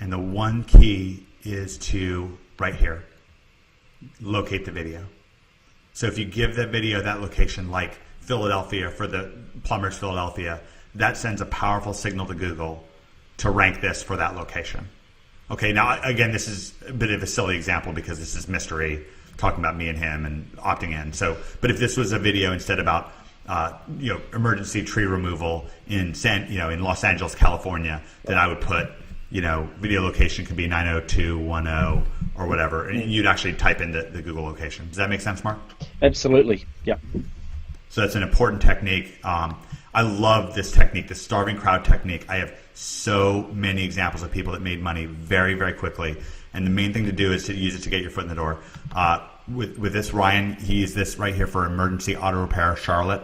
And the one key is to, right here, locate the video. So if you give the video that location, like Philadelphia for the Plumbers Philadelphia, that sends a powerful signal to Google to rank this for that location. Okay, now again, this is a bit of a silly example because this is mystery, talking about me and him and opting in. So, but if this was a video instead about emergency tree removal in Los Angeles, California, then I would put video location could be 90210 or whatever, and you'd actually type in the Google location. Does that make sense, Mark? Absolutely. Yeah. So that's an important technique. I love this technique, the starving crowd technique. I have so many examples of people that made money very, very quickly. And the main thing to do is to use it to get your foot in the door. With this, Ryan, he used this right here for emergency auto repair, Charlotte.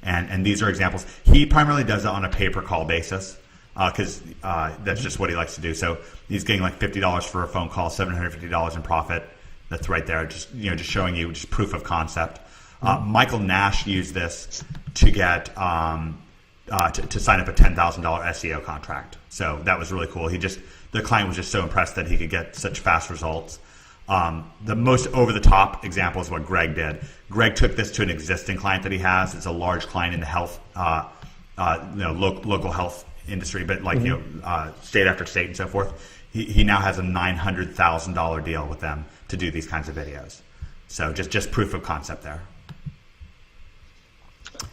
And these are examples. He primarily does it on a pay-per-call basis because that's just what he likes to do. So he's getting like $50 for a phone call, $750 in profit. That's right there, just showing you just proof of concept. Michael Nash used this to get to sign up a $10,000 SEO contract. So that was really cool. The client was just so impressed that he could get such fast results. The most over-the-top example is what Greg did. Greg took this to an existing client that he has. It's a large client in the health, local health industry, but state after state and so forth. He now has a $900,000 deal with them to do these kinds of videos. So just proof of concept there.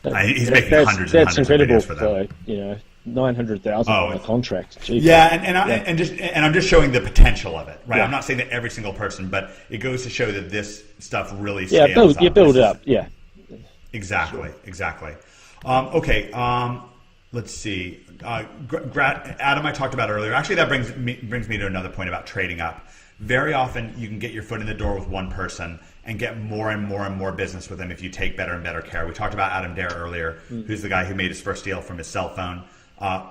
He's making hundreds and hundreds of videos for them. For, 900,000 on a contract. Jeez. Yeah, and I'm just showing the potential of it, right? Yeah. I'm not saying that every single person, but it goes to show that this stuff really scales up. You build it up. Yeah. Exactly. Okay. Let's see. Adam, I talked about earlier. Actually, that brings me to another point about trading up. Very often, you can get your foot in the door with one person and get more and more and more business with them if you take better and better care. We talked about Adam Dare earlier, who's the guy who made his first deal from his cell phone.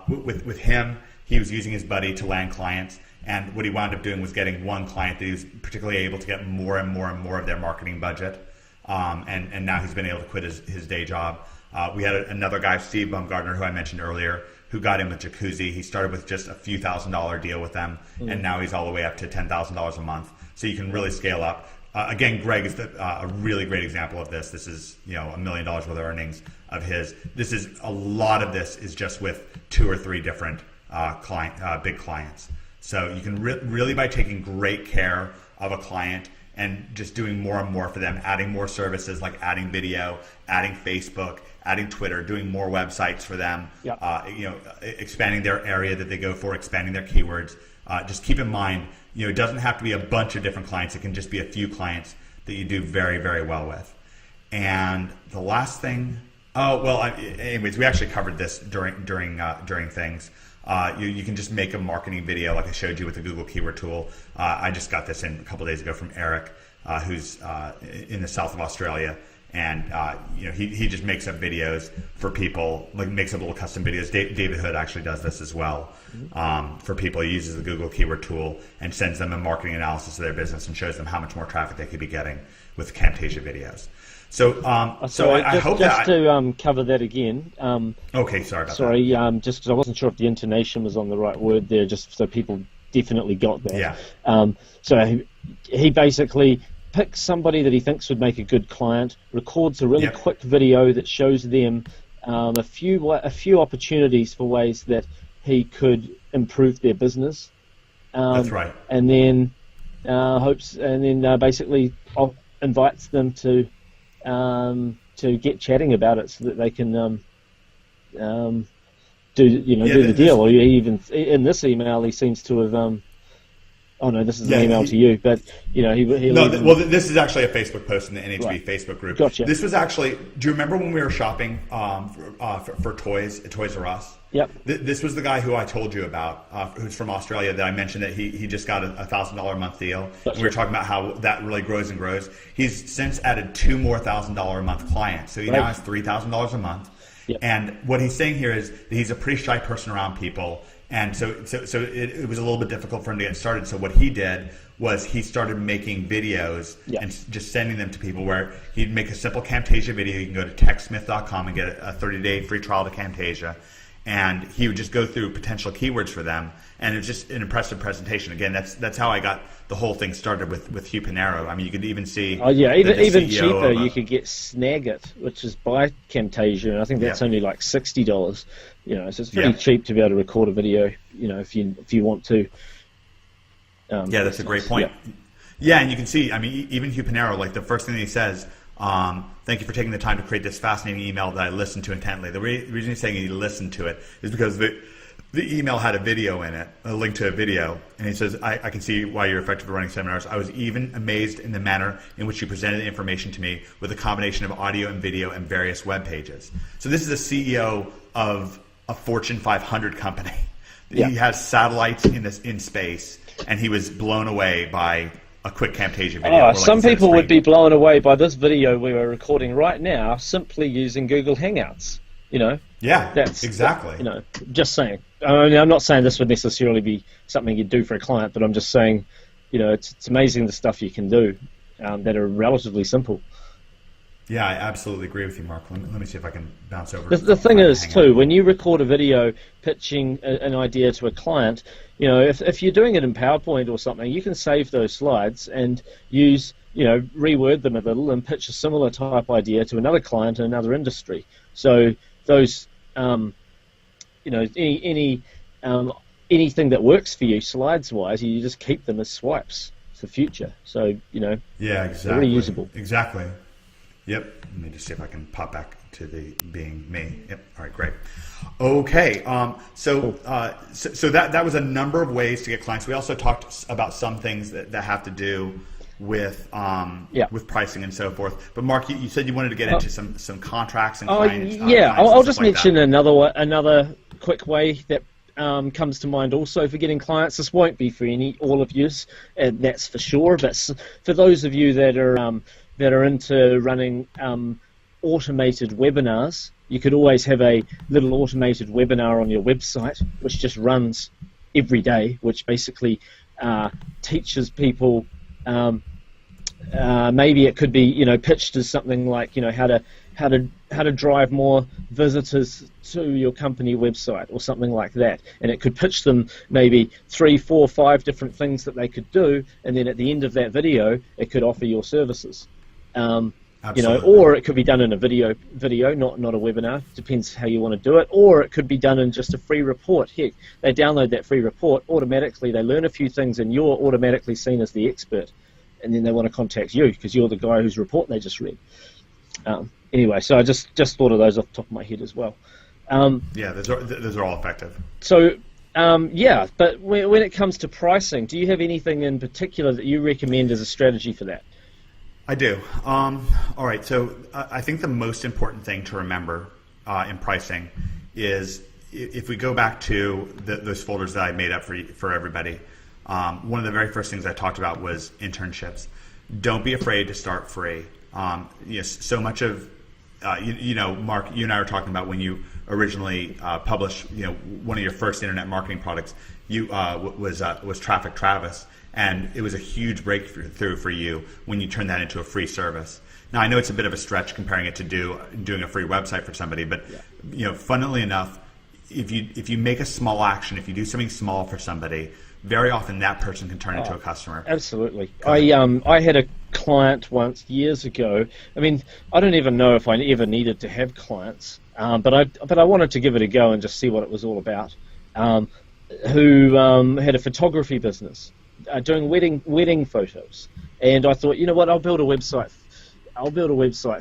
With him, he was using his buddy to land clients, and what he wound up doing was getting one client that he was particularly able to get more and more and more of their marketing budget, and now he's been able to quit his day job. We had another guy, Steve Baumgartner, who I mentioned earlier, who got in with Jacuzzi. He started with just a few $1,000 deal with them, and now he's all the way up to $10,000 a month. So you can really scale up. Again, Greg is a really great example of this. This is $1 million worth of earnings of his. A lot of this is just with 2 or 3 different big clients. So you can really, by taking great care of a client and just doing more and more for them, adding more services like adding video, adding Facebook, adding Twitter, doing more websites for them, expanding their area that they go for, expanding their keywords. Just keep in mind, it doesn't have to be a bunch of different clients. It can just be a few clients that you do very, very well with. And the last thing, anyways, we actually covered this during things. You can just make a marketing video like I showed you with the Google Keyword Tool. I just got this in a couple of days ago from Eric, who's in the south of Australia. And he just makes up videos for people, like makes up little custom videos. David Hood actually does this as well for people. He uses the Google Keyword Tool and sends them a marketing analysis of their business and shows them how much more traffic they could be getting with Camtasia videos. So I hope that to cover that again. Okay, sorry about that. Just because I wasn't sure if the intonation was on the right word there, just so people definitely got that. Yeah. So he basically picks somebody that he thinks would make a good client, records a really quick video that shows them a few opportunities for ways that he could improve their business. That's right. And then basically invites them to get chatting about it so that they can do the deal. Or even in this email, he seems to have. Oh no, this is an email to you, but this is actually a Facebook post in the NHB Facebook group. Gotcha. This was actually. Do you remember when we were shopping for toys at Toys R Us? Yep. This was the guy who I told you about, who's from Australia. That I mentioned that he just got a $1,000 a month deal. We were talking about how that really grows and grows. He's since added 2 more $1,000 a month clients, so he now has $3,000 a month. Yep. And what he's saying here is that he's a pretty shy person around people. And so it was a little bit difficult for him to get started. So what he did was he started making videos and just sending them to people where he'd make a simple Camtasia video. You can go to techsmith.com and get a 30-day free trial to Camtasia. and he would just go through potential keywords for them, and it was just an impressive presentation. Again, that's how I got the whole thing started with Hugh Pinero. I mean, you could even see. Oh yeah, even cheaper. You could get Snagit, which is by Camtasia, and I think that's only like $60. You know, so it's pretty cheap to be able to record a video. You know, if you want to. That's a great point. Yeah, and you can see. I mean, even Hugh Pinero, like the first thing that he says. Thank you for taking the time to create this fascinating email that I listened to intently. The reason he's saying he listened to it is because the email had a video in it, a link to a video, and he says, I can see why you're effective at running seminars. I was even amazed in the manner in which you presented the information to me with a combination of audio and video and various web pages. So this is a CEO of a Fortune 500 company. Yeah. He has satellites in space, and he was blown away by a quick Camtasia video. Some people would be blown away by this video we were recording right now simply using Google Hangouts. You know? Yeah, that's exactly. You know, just saying. I mean, I'm not saying this would necessarily be something you'd do for a client, but I'm just saying, you know, it's amazing the stuff you can do that are relatively simple. Yeah, I absolutely agree with you, Mark. Let me see if I can bounce over. The thing is, too, when you record a video pitching an idea to a client, you know, if you're doing it in PowerPoint or something, you can save those slides and use, you know, reword them a little and pitch a similar type idea to another client in another industry. So those, you know, anything that works for you slides-wise, you just keep them as swipes for future. So, you know, yeah, exactly. They're really usable. Exactly. Yep. Let me just see if I can pop back to the being me. Yep. All right. Great. Okay. So that was a number of ways to get clients. We also talked about some things that have to do with pricing and so forth. But Mark, you said you wanted to get into some contracts and clients. I'll just mention another quick way that comes to mind also for getting clients. This won't be for all of you, that's for sure. But for those of you that are into running automated webinars, you could always have a little automated webinar on your website which just runs every day, which basically teaches people, maybe it could be, you know, pitched as something like, you know, how to drive more visitors to your company website or something like that, and it could pitch them maybe 3, 4, 5 different things that they could do, and then at the end of that video it could offer your services. You know, or it could be done in a video, not a webinar. Depends how you want to do it. Or it could be done in just a free report. Heck, they download that free report automatically. They learn a few things, and you're automatically seen as the expert. And then they want to contact you because you're the guy whose report they just read. Anyway, so I just thought of those off the top of my head as well. Those are all effective. So. But when it comes to pricing, do you have anything in particular that you recommend as a strategy for that? I do. All right. So I think the most important thing to remember in pricing is if we go back to those folders that I made up for everybody, one of the very first things I talked about was internships. Don't be afraid to start free. Yes, so much of you know, Mark, you and I were talking about when you originally published, you know, one of your first internet marketing products, was Traffic Travis. And it was a huge breakthrough for you when you turned that into a free service. Now, I know it's a bit of a stretch comparing it to doing a free website for somebody, but you know, funnily enough, if you make a small action, if you do something small for somebody, very often that person can turn into a customer. Absolutely. I had a client once years ago. I mean, I don't even know if I ever needed to have clients, but I wanted to give it a go and just see what it was all about. Who had a photography business. Doing wedding photos, and I thought, you know what, I'll build a website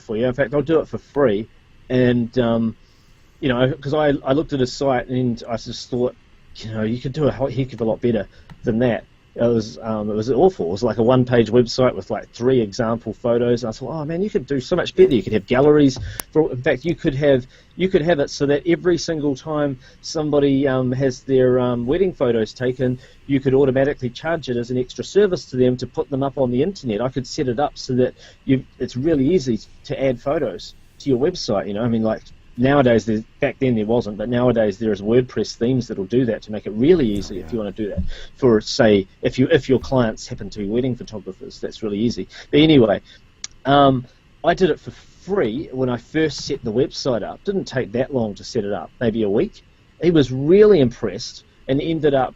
for you. In fact, I'll do it for free. And you know, because I looked at his site and I just thought, you know, you could do a heck of a lot better than that. It was awful. It was like a one-page website with like 3 example photos. And I thought, oh man, you could do so much better. You could have galleries. In fact, you could have it so that every single time somebody has their wedding photos taken, you could automatically charge it as an extra service to them to put them up on the internet. I could set it up so that it's really easy to add photos to your website. You know, I mean, like nowadays, back then there wasn't, but nowadays there's WordPress themes that'll do that to make it really easy if you want to do that. For, say, if your clients happen to be wedding photographers, that's really easy. But anyway, I did it for free when I first set the website up. Didn't take that long to set it up, maybe a week. he was really impressed and ended up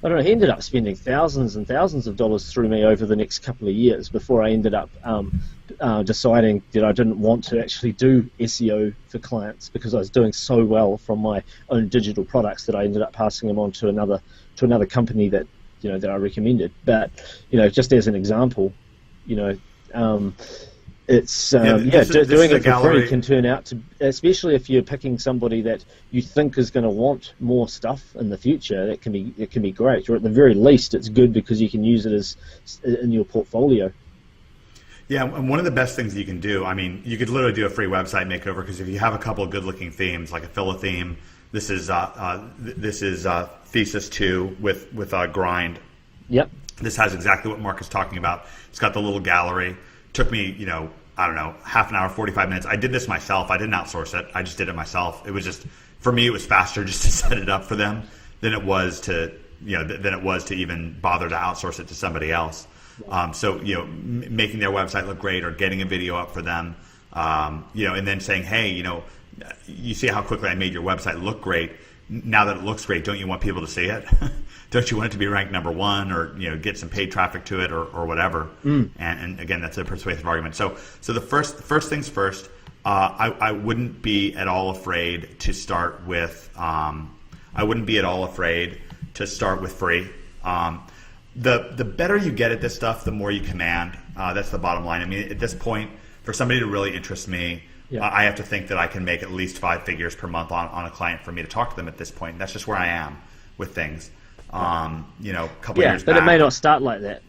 I don't know, he ended up spending thousands and thousands of dollars through me over the next couple of years before I ended up deciding that I didn't want to actually do SEO for clients because I was doing so well from my own digital products that I ended up passing them on to another company that that I recommended. But just as an example, it's doing it for free can turn out to, especially if you're picking somebody that you think is going to want more stuff in the future. It can be great, or at the very least, it's good because you can use it as in your portfolio. Yeah, and one of the best things you can do, I mean, you could literally do a free website makeover because if you have a couple of good-looking themes, like a filler theme, this is Thesis 2 with Grind. Yep. This has exactly what Mark is talking about. It's got the little gallery. Took me, I don't know, half an hour, 45 minutes. I did this myself. I didn't outsource it. I just did it myself. It was just, for me, it was faster just to set it up for them than it was to, even bother to outsource it to somebody else. So, making their website look great or getting a video up for them, and then saying, hey, you see how quickly I made your website look great. Now that it looks great, don't you want people to see it? Don't you want it to be ranked #1 or get some paid traffic to it or whatever? And again, that's a persuasive argument. So the first things first, I wouldn't be at all afraid to start with. I wouldn't be at all afraid to start with free. The better you get at this stuff, the more you command. That's the bottom line. I mean, at this point, for somebody to really interest me, I have to think that I can make at least 5 figures per month on a client for me to talk to them at this point. That's just where I am with things. A couple years back. But it may not start like that,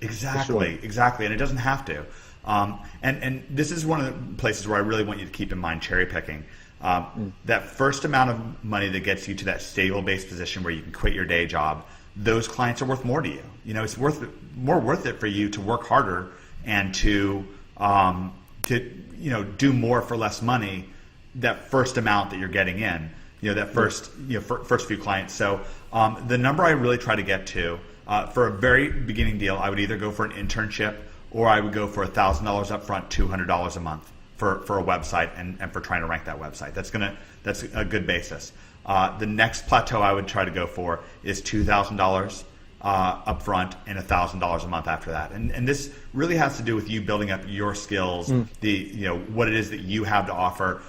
Exactly, exactly, and it doesn't have to. And this is one of the places where I really want you to keep in mind cherry picking. That first amount of money that gets you to that stable base position where you can quit your day job, those clients are worth more to you. It's more worth it for you to work harder and to do more for less money. That first amount that you're getting in, that first first few clients. So the number I really try to get to for a very beginning deal, I would either go for an internship or I would go for $1,000 up front, $200 a month for a website and for trying to rank that website. That's a good basis. The next plateau I would try to go for is $2,000 up front and $1,000 a month after that. And this really has to do with you building up your skills, what it is that you have to offer,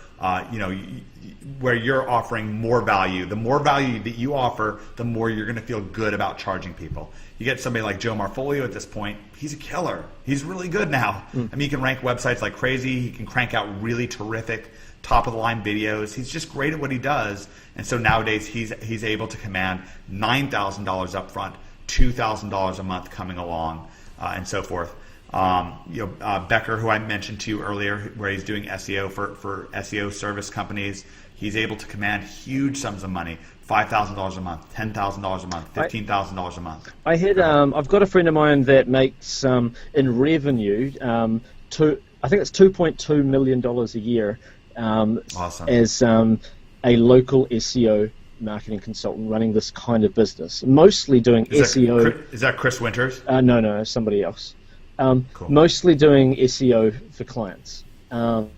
where you're offering more value. The more value that you offer, the more you're going to feel good about charging people. You get somebody like Joe Marfolio at this point, he's a killer. He's really good now. I mean, he can rank websites like crazy. He can crank out really terrific top-of-the-line videos. He's just great at what he does. And so nowadays he's able to command $9,000 up front, $2,000 a month coming along, and so forth. Becker, who I mentioned to you earlier, where he's doing SEO for SEO service companies, he's able to command huge sums of money, $5,000 a month, $10,000 a month, $15,000 a month. I've got a friend of mine that makes in revenue, I think it's $2.2 million a year, awesome. As a local SEO marketing consultant running this kind of business, mostly doing SEO. Is that Chris Winters? No, somebody else. Cool. Mostly doing SEO for clients. Not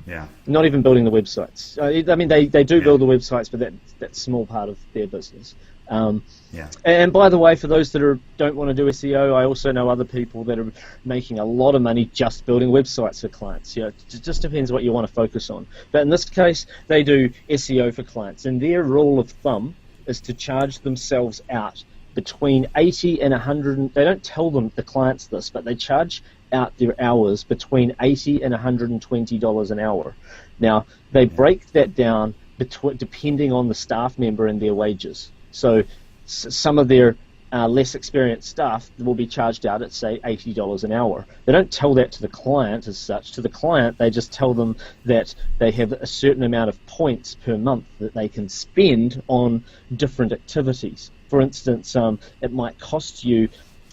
even building the websites. I mean, they do build the websites, but that's a small part of their business. And by the way, for those that don't want to do SEO, I also know other people that are making a lot of money just building websites for clients. It just depends what you want to focus on. But in this case, they do SEO for clients, and their rule of thumb is to charge themselves out between 80 and 100. They don't tell the clients this, but they charge out their hours between $80 and $120 an hour. Now, they break that down depending on the staff member and their wages. So some of their less experienced staff will be charged out at, say, $80 an hour. They don't tell that to the client as such. To the client, they just tell them that they have a certain amount of points per month that they can spend on different activities. For instance, it might cost you,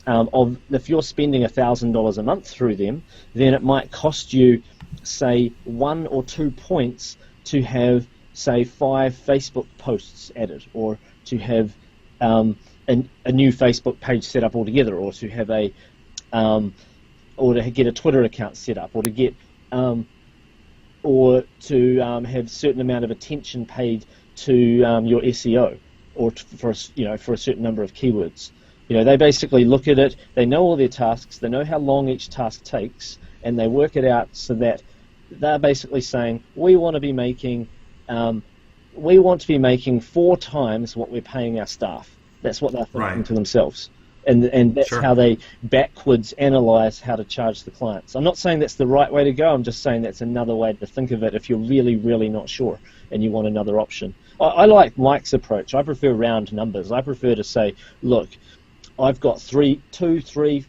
if you're spending $1,000 a month through them, then it might cost you, say, 1 or 2 points to have, say, 5 Facebook posts added, or to have a new Facebook page set up altogether, or to have or to get a Twitter account set up, or to get, or to have a certain amount of attention paid to your SEO or for a certain number of keywords. They basically look at it, they know all their tasks, they know how long each task takes, and they work it out so that they're basically saying, we want to be making 4 times what we're paying our staff. That's what they're thinking to themselves. And that's how they backwards analyze how to charge the clients. I'm not saying that's the right way to go, I'm just saying that's another way to think of it if you're really, really not sure and you want another option. I like Mike's approach. I prefer round numbers. I prefer to say, look, I've got two, three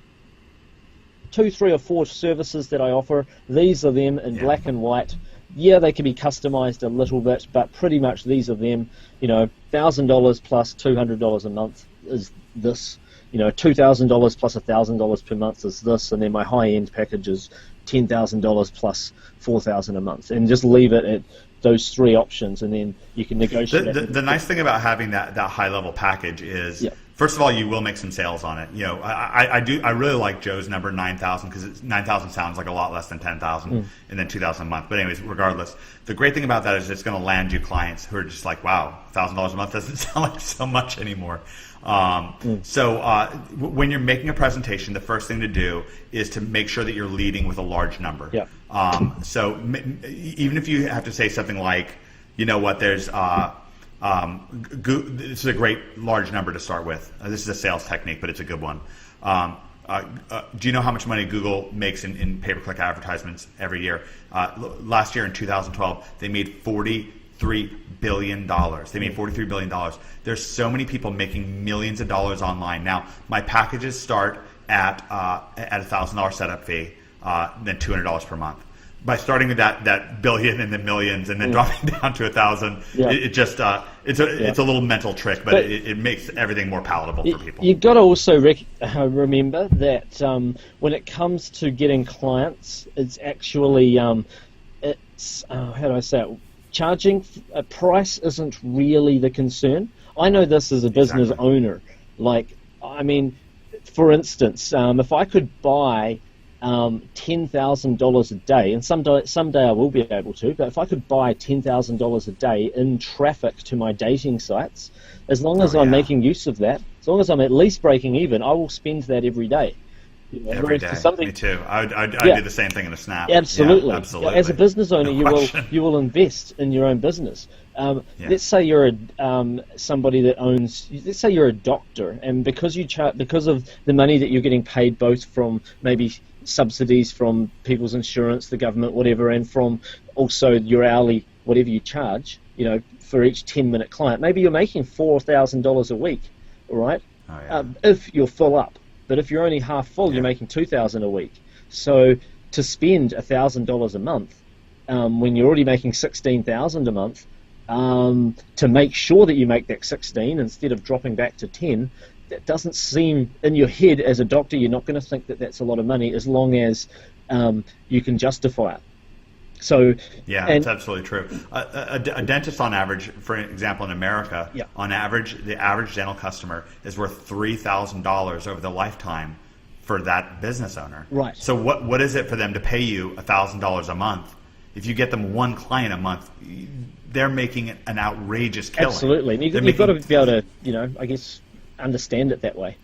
or four services that I offer. These are them in black and white. Yeah, they can be customized a little bit, but pretty much these are them. $1,000 plus $200 a month is this. $2,000 plus $1,000 per month is this, and then my high-end package is $10,000 plus $4,000 a month, and just leave it at those 3 options, and then you can negotiate. The nice thing about having that high-level package is, first of all, you will make some sales on it. I really like Joe's number 9,000 because 9,000 sounds like a lot less than 10,000 and then 2,000 a month. But anyways, regardless, the great thing about that is it's going to land you clients who are just like, wow, $1,000 a month doesn't sound like so much anymore. So when you're making a presentation, the first thing to do is to make sure that you're leading with a large number. So even if you have to say something like, there's this is a great large number to start with. This is a sales technique, but it's a good one. Do you know how much money Google makes in pay-per-click advertisements every year? Last year in 2012, they made $43 billion. They made $43 billion. There's so many people making millions of dollars online. Now, my packages start at $1,000 setup fee, then $200 per month. By starting with that billion and then millions and then dropping down to 1,000, it's a little mental trick, but it makes everything more palatable for people. You've got to also remember that when it comes to getting clients, it's actually how do I say it? Charging a price isn't really the concern. I know this as a business owner. For instance, if I could buy $10,000 a day, and someday I will be able to, but if I could buy $10,000 a day in traffic to my dating sites, as long as I'm making use of that, as long as I'm at least breaking even, I will spend that every day. Every day. Me too. I do the same thing in a Snap. Absolutely. Yeah, absolutely. As a business owner, you will invest in your own business. Let's say you're somebody that owns. Let's say you're a doctor, and because of the money that you're getting paid, both from maybe subsidies from people's insurance, the government, whatever, and from also your hourly, whatever you charge, for each 10-minute client, maybe you're making $4,000 a week, all right? If you're full up. But if you're only half full, you're making $2,000 a week. So to spend $1,000 a month, when you're already making $16,000 a month, to make sure that you make that 16 instead of dropping back to 10, that doesn't seem, in your head as a doctor, you're not going to think that that's a lot of money as long as you can justify it. So that's absolutely true. A dentist on average, for example, in America, on average, the average dental customer is worth $3,000 over the lifetime for that business owner. Right. So what is it for them to pay you $1,000 a month? If you get them one client a month, they're making an outrageous killing. Absolutely. And you've got to be able to, I guess, understand it that way.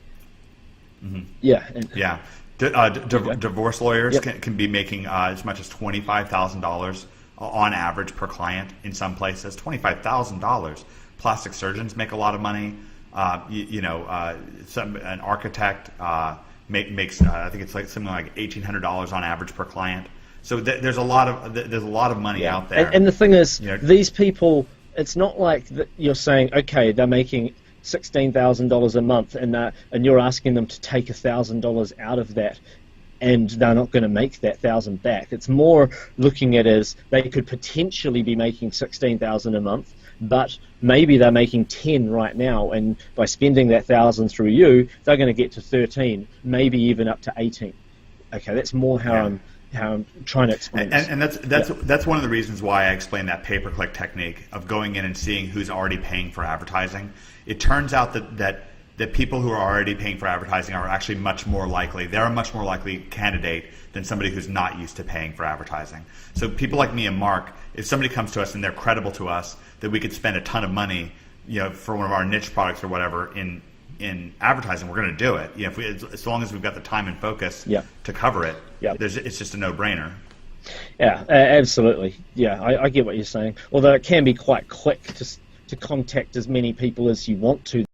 Divorce lawyers can be making as much as $25,000 on average per client in some places. $25,000. Plastic surgeons make a lot of money. An architect makes I think it's like something like $1,800 on average per client. So there's a lot of money out there. And the thing is, these people, it's not like you're saying, okay, they're making $16,000 a month, and you're asking them to take $1,000 out of that, and they're not going to make that 1,000 back. It's more looking at it as they could potentially be making $16,000 a month, but maybe they're making 10 right now, and by spending that 1,000 through you, they're going to get to 13, maybe even up to 18. Okay, that's more how I'm trying to explain this. And that's one of the reasons why I explained that pay-per-click technique of going in and seeing who's already paying for advertising. It turns out that that people who are already paying for advertising are actually much more likely. They're a much more likely candidate than somebody who's not used to paying for advertising. So people like me and Mark, if somebody comes to us and they're credible to us that we could spend a ton of money, for one of our niche products or whatever in advertising, we're going to do it. As long as we've got the time and focus to cover it, it's just a no-brainer. Yeah, absolutely. Yeah, I get what you're saying. Although it can be quite quick to contact as many people as you want to.